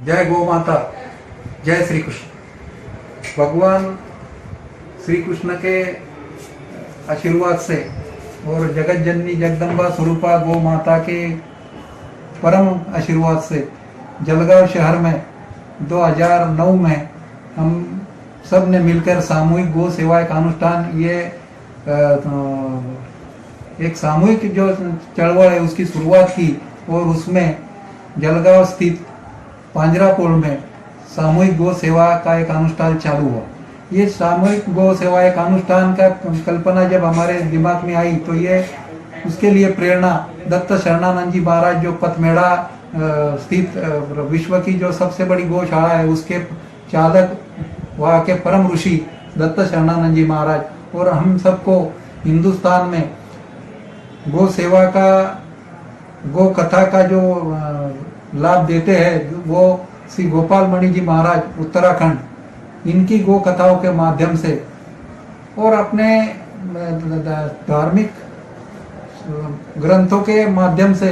जय गौ माता, जय श्री कृष्ण। भगवान श्री कृष्ण के आशीर्वाद से और जगत जननी जगदम्बा स्वरूपा गौ माता के परम आशीर्वाद से जलगांव शहर में 2009 में हम सब ने मिलकर सामूहिक गौ सेवा का अनुष्ठान, ये एक सामूहिक जो चळवळ है उसकी शुरुआत की और उसमें जलगांव स्थित पांजरापोल में सामूहिक गौ सेवा का एक अनुष्ठान चालू हुआ। ये सामूहिक गौ सेवा एक अनुष्ठान का कल्पना जब हमारे दिमाग में आई तो ये उसके लिए प्रेरणा दत्त शरणानंद जी महाराज जो पथमेड़ा स्थित विश्व की जो सबसे बड़ी गौशाला है उसके चालक वहाँ के परम ऋषि दत्त शरणानंद जी महाराज और हम सबको हिंदुस्तान में गौ सेवा का, गौ कथा का जो लाभ देते हैं वो श्री गोपाल मणि जी महाराज उत्तराखंड, इनकी गौ कथाओं के माध्यम से और अपने धार्मिक ग्रंथों के माध्यम से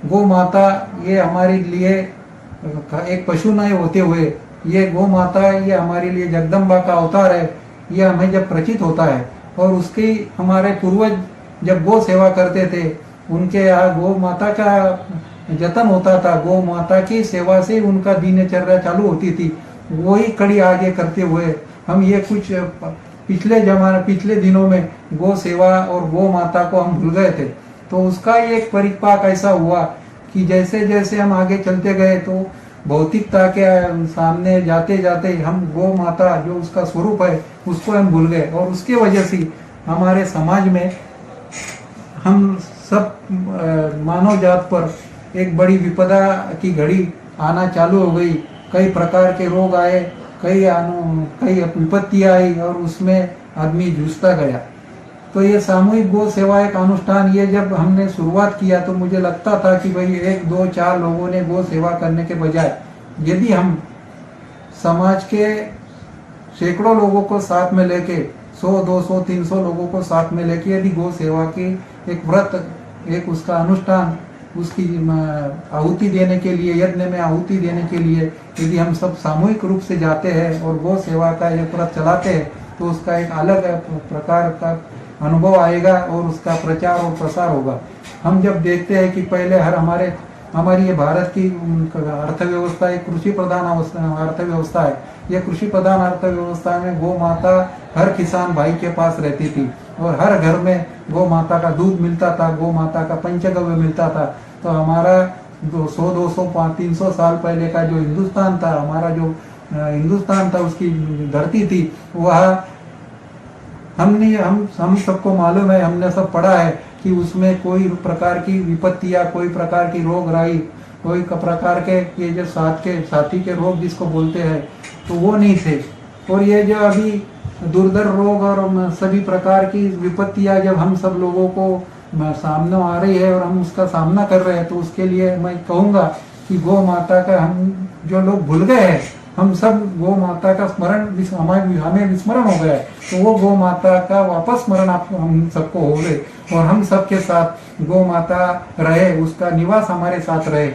गौ माता ये हमारे लिए एक पशु नहीं होते हुए ये गौ माता ये हमारे लिए जगदम्बा का अवतार है, ये हमें जब प्रचित होता है और उसकी हमारे पूर्वज जब गौ सेवा करते थे उनके यहाँ गौ माता का जतन होता था, गौ माता की सेवा से उनका दिनचर्या चालू होती थी। वही कड़ी आगे करते हुए हम ये कुछ पिछले दिनों में गौ सेवा और गौ माता को हम भूल गए थे। तो उसका एक परिपाक ऐसा हुआ कि जैसे जैसे हम आगे चलते गए तो भौतिकता के सामने जाते जाते हम गौ माता जो उसका स्वरूप है उसको हम भूल गए और उसके वजह से हमारे समाज में हम सब मानव जात पर एक बड़ी विपदा की घड़ी आना चालू हो गई। कई प्रकार के रोग आए, कई विपत्तियां आई और उसमें आदमी जूझता गया। तो ये सामूहिक गौ सेवा एक अनुष्ठान ये जब हमने शुरुआत किया तो मुझे लगता था कि भाई 1, 2, 4 लोगों ने गौ सेवा करने के बजाय यदि हम समाज के सैकड़ों लोगों को साथ में लेके 100, 200, 300 लोगों को साथ में लेके यदि गौ सेवा की एक व्रत, एक उसका अनुष्ठान, उसकी आहुति देने के लिए, यज्ञ में आहुति देने के लिए यदि हम सब सामूहिक रूप से जाते हैं और गौ सेवा का ये व्रत चलाते हैं तो उसका एक अलग प्रकार का अनुभव आएगा और उसका प्रचार और प्रसार होगा। हम जब देखते हैं कि पहले हमारी ये भारत की अर्थव्यवस्था एक कृषि प्रधान अर्थव्यवस्था है। ये कृषि प्रधान अर्थव्यवस्था में गौ माता हर किसान भाई के पास रहती थी और हर घर में गौ माता का दूध मिलता था, गौ माता का पंचगव्य मिलता था। तो हमारा 200, 200, 300 साल पहले का जो हिंदुस्तान था, हमारा जो हिंदुस्तान था उसकी धरती थी वह हम सबको मालूम है, हमने सब पढ़ा है कि उसमें कोई प्रकार की विपत्ति या कोई प्रकार की रोग राई, कोई प्रकार के ये जो साथी के रोग जिसको बोलते हैं तो वो नहीं थे। और ये जो अभी दुर्धर रोग और सभी प्रकार की विपत्तियां जब हम सब लोगों को सामने आ रही है और हम उसका सामना कर रहे हैं तो उसके लिए मैं कहूँगा कि गौ माता का हम जो लोग भूल गए हैं, हम सब गौ माता का स्मरण हमें विस्मरण हो गया है तो वो गौ माता का वापस स्मरण हम सबको हो गए और हम सबके साथ गौ माता रहे, उसका निवास हमारे साथ रहे।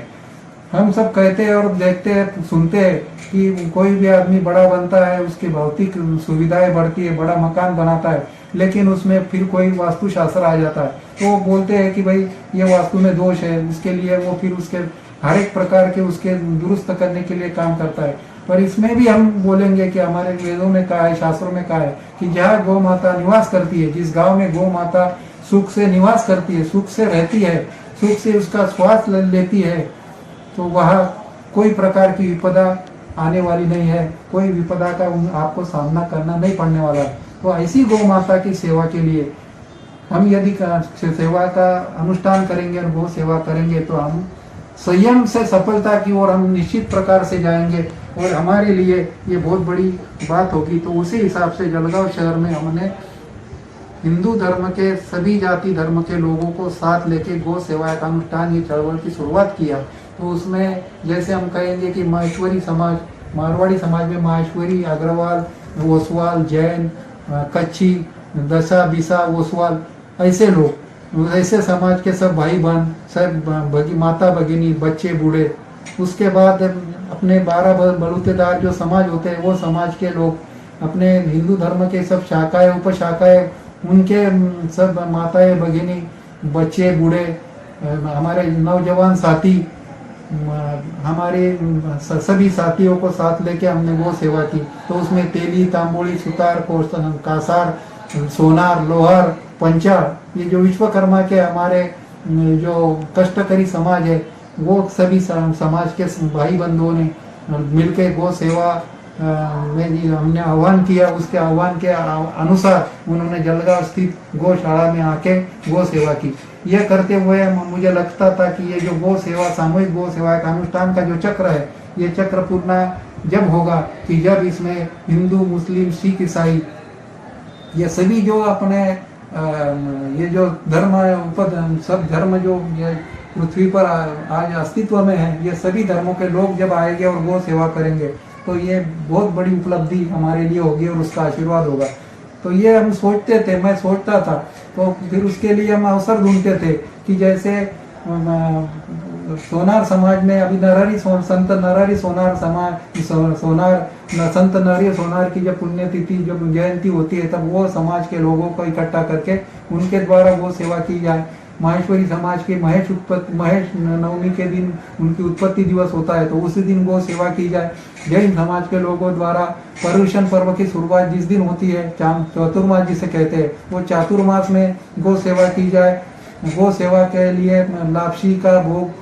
हम सब कहते हैं और देखते हैं, सुनते हैं कि कोई भी आदमी बड़ा बनता है, उसकी भौतिक सुविधाएं बढ़ती है, बड़ा मकान बनाता है, लेकिन उसमें फिर कोई वास्तुशास्त्र आ जाता है तो वो बोलते हैं कि भाई ये वास्तु में दोष है, उसके लिए वो फिर उसके हर एक प्रकार के उसके दुरुस्त करने के लिए काम करता है। पर इसमें भी हम बोलेंगे कि हमारे वेदों में कहा है, शास्त्रों में कहा है कि जहाँ गौ माता निवास करती है, जिस गाँव में गौ माता सुख से निवास करती है, सुख से रहती है, सुख से उसका श्वास लेती है, तो वह कोई प्रकार की विपदा आने वाली नहीं है, कोई विपदा का आपको सामना करना नहीं पड़ने वाला। तो ऐसी गौ माता की सेवा के लिए हम यदि सेवा का अनुष्ठान करेंगे और गौ सेवा करेंगे तो हम संयम से सफलता की ओर हम निश्चित प्रकार से जाएंगे और हमारे लिए ये बहुत बड़ी बात होगी। तो उसी हिसाब से जलगांव शहर में हमने हिंदू धर्म के सभी जाति धर्म के लोगों को साथ लेके गौ सेवा का अनुष्ठान ये चळवळ की शुरुआत किया। तो उसमें जैसे हम कहेंगे कि माहेश्वरी समाज, मारवाड़ी समाज में माहेश्वरी, अग्रवाल, ओसवाल, जैन, कच्छी, दशा, बिसा, ओसवाल, ऐसे लोग, ऐसे समाज के सब भाई बहन, सब माता भगिनी, बच्चे बूढ़े, उसके बाद अपने 12 बलूतेदार जो समाज होते हैं वो समाज के लोग, अपने हिंदू धर्म के सब शाखाएं उपशाखाएं उनके सब माताएं भगिनी बच्चे बूढ़े हमारे नौजवान साथी हमारे सभी साथियों को साथ लेके हमने वो सेवा की। तो उसमें तेली तांबोली सुतार कासार सोनार लोहार पंचा ये जो विश्वकर्मा के हमारे जो कष्टकरी समाज है वो सभी समाज के भाई बंधुओं ने मिलकर गो सेवा में हमने आह्वान किया। उसके आह्वान के अनुसार उन्होंने जलगांव स्थित गौशाला में आके गो सेवा की। यह करते हुए मुझे लगता था कि ये जो गो सेवा सामूहिक गो सेवा का अनुष्ठान का जो चक्र है ये चक्र पूर्ण जब होगा कि जब इसमें हिंदू मुस्लिम सिख ईसाई ये सभी जो अपने ये जो धर्म सब धर्म जो ये पृथ्वी पर आज अस्तित्व में है ये सभी धर्मों के लोग जब आएंगे और गो सेवा करेंगे तो ये बहुत बड़ी उपलब्धि हमारे लिए होगी और उसका आशीर्वाद होगा। तो ये हम सोचते थे, मैं सोचता था, तो फिर उसके लिए हम अवसर ढूंढते थे कि जैसे सोनार समाज में अभी संत नरहरि सोनार समाज सोनार संत नरहरि सोनार की जब पुण्यतिथि जब जयंती होती है तब वो समाज के लोगों को इकट्ठा करके उनके द्वारा वो सेवा की जाए। माहेश्वरी समाज के महेश नवमी के दिन उनकी उत्पत्ति दिवस होता है तो उसी दिन गो सेवा की जाए। जैन समाज के लोगों द्वारा पर्युषण पर्व की शुरुआत जिस दिन होती है चातुर्मास जिसे कहते हैं वो चातुर्मास में गो सेवा की जाए। गो सेवा के लिए लापसी का भोग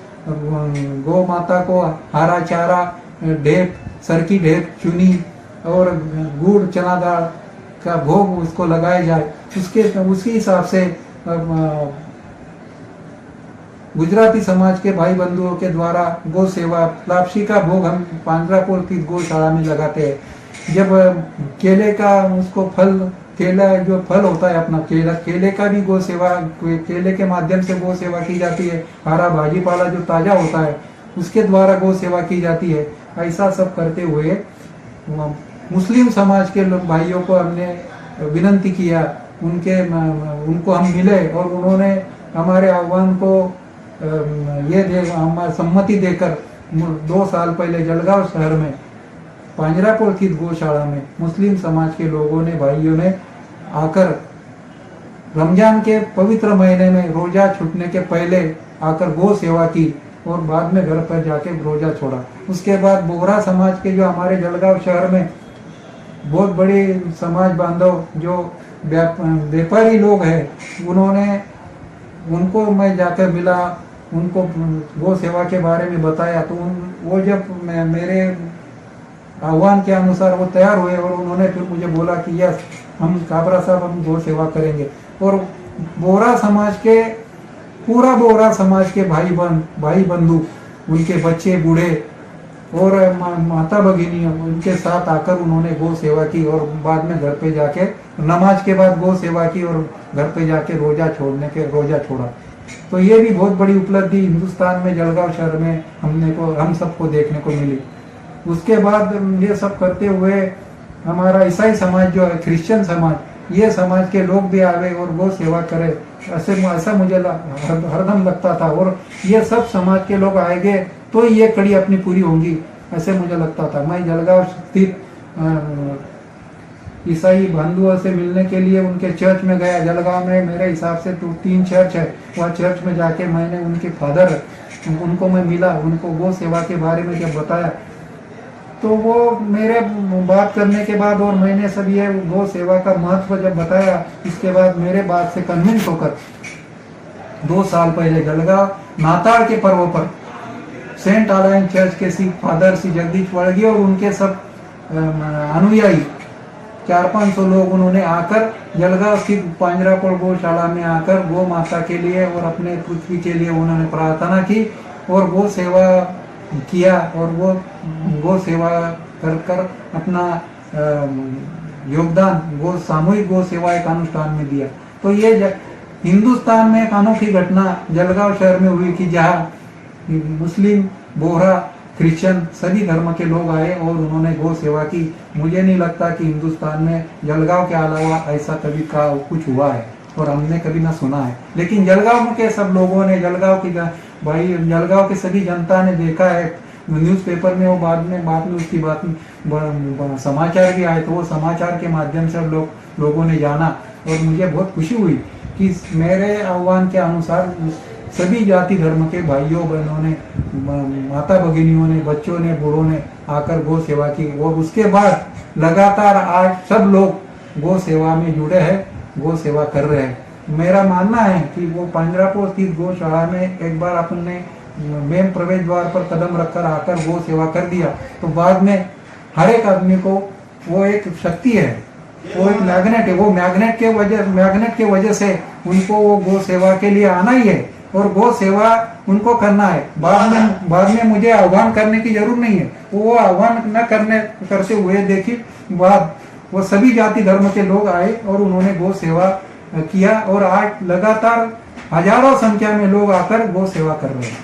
गौ माता को हरा चारा ढेप सरकी ढेप चुनी और गुड़ चना दाल का भोग उसको लगाया जाए। उसके हिसाब से गुजराती समाज के भाई बंधुओं के द्वारा गो सेवा लापसी का भोग हम पांजरापुर की गौशाला में लगाते हैं। जब केले का उसको फल केला जो फल होता है अपना केले का भी गो सेवा केले के माध्यम से गो सेवा की जाती है। हरा भाजी पाला जो ताजा होता है उसके द्वारा गो सेवा की जाती है। ऐसा सब करते हुए मुस्लिम समाज के लोग भाइयों को हमने विनंती किया, उनको हम मिले और उन्होंने हमारे आह्वान को हमारी सम्मति देकर 2 साल पहले जलगांव शहर में पांजरापुर स्थित गौशाला में मुस्लिम समाज के लोगों ने भाइयों ने आकर रमजान के पवित्र महीने में रोजा छूटने के पहले आकर गो सेवा की और बाद में घर पर जाके रोजा छोड़ा। उसके बाद बोहरा समाज के जो हमारे जलगांव शहर में बहुत बड़े समाज बांधव जो व्यापारी लोग हैं उनको मैं जाकर मिला, उनको गो सेवा के बारे में बताया तो वो जब मेरे आह्वान के अनुसार वो तैयार हुए और उन्होंने फिर मुझे बोला कि यस हम काबरा साहब हम गो सेवा करेंगे। और बोहरा समाज के पूरा बोहरा समाज के भाई बंधु उनके बच्चे बूढ़े और माता भगिनी उनके साथ आकर उन्होंने गो सेवा की और बाद में घर पे जाके नमाज के बाद गो सेवा की और घर पे जाके रोजा छोड़ा। तो ये भी बहुत बड़ी उपलब्धि हिंदुस्तान में जलगांव शहर में हम सबको देखने को मिली। उसके बाद ये सब करते हुए हमारा ईसाई समाज जो है क्रिश्चियन समाज ये समाज के लोग भी आवे और गो सेवा करे ऐसा मुझे हरदम लगता था। और ये सब समाज के लोग आएंगे तो ये कड़ी अपनी पूरी होंगी ऐसे मुझे लगता था। मैं जलगांव स्थित ईसाई बंधुओं से मिलने के लिए उनके चर्च में गया। जलगांव में मेरे हिसाब से 3 चर्च है, वह चर्च में जाके मैंने उनके फादर उनको मैं मिला, उनको गो सेवा के बारे में जब बताया तो वो मेरे बात करने के बाद और मैंने सब ये गो सेवा का महत्व जब बताया इसके बाद मेरे बात से कन्विंस होकर 2 साल पहले जलगांव नाताल के पर्व पर सेंट आलाइन चर्च के सिख फादर श्री जगदीश वड़गी और उनके सब अनुयायी 400-500 लोग उन्होंने आकर जलगांव स्थित पांजरापुर गौशाला में आकर गो माता के लिए और अपने पृथ्वी के लिए उन्होंने प्रार्थना की और गो सेवा किया और वो गो सेवा कर अपना योगदान सामूहिक गो सेवा एक अनुष्ठान में दिया। तो ये हिंदुस्तान में एक अनोखी घटना जलगांव शहर में हुई कि जहाँ मुस्लिम बोहरा क्रिश्चियन सभी धर्म के लोग आए और उन्होंने गो सेवा की। मुझे नहीं लगता कि हिंदुस्तान में जलगांव के अलावा ऐसा कभी का कुछ हुआ है और हमने कभी ना सुना है। लेकिन जलगांव के सब लोगों ने जलगांव के सभी जनता ने देखा है न्यूज़पेपर में वो बाद में उसकी बात समाचार भी आए, तो वो समाचार के माध्यम से लोगों ने जाना और मुझे बहुत खुशी हुई कि मेरे आह्वान के अनुसार सभी जाति धर्म के भाइयों बहनों ने, माता भगिनियों ने, बच्चों ने, बूढ़ों ने आकर गौ सेवा की और उसके बाद लगातार आज सब लोग गौ सेवा में जुड़े हैं, गौ सेवा कर रहे हैं। मेरा मानना है कि वो पांजरापोल स्थित गौशाला में एक बार अपन ने मेन प्रवेश द्वार पर कदम रखकर आकर गौ सेवा कर दिया तो बाद में हर एक आदमी को वो एक शक्ति है, वो एक मैग्नेट है, वो मैग्नेट के वजह से उनको वो गौ सेवा के लिए आना ही है और गौ सेवा उनको करना है। बाद में मुझे आह्वान करने की जरूरत नहीं है, वो आह्वान न करते हुए देखिए बाद वो सभी जाति धर्म के लोग आए और उन्होंने गौ सेवा किया और आज लगातार हजारों संख्या में लोग आकर गौ सेवा कर रहे हैं।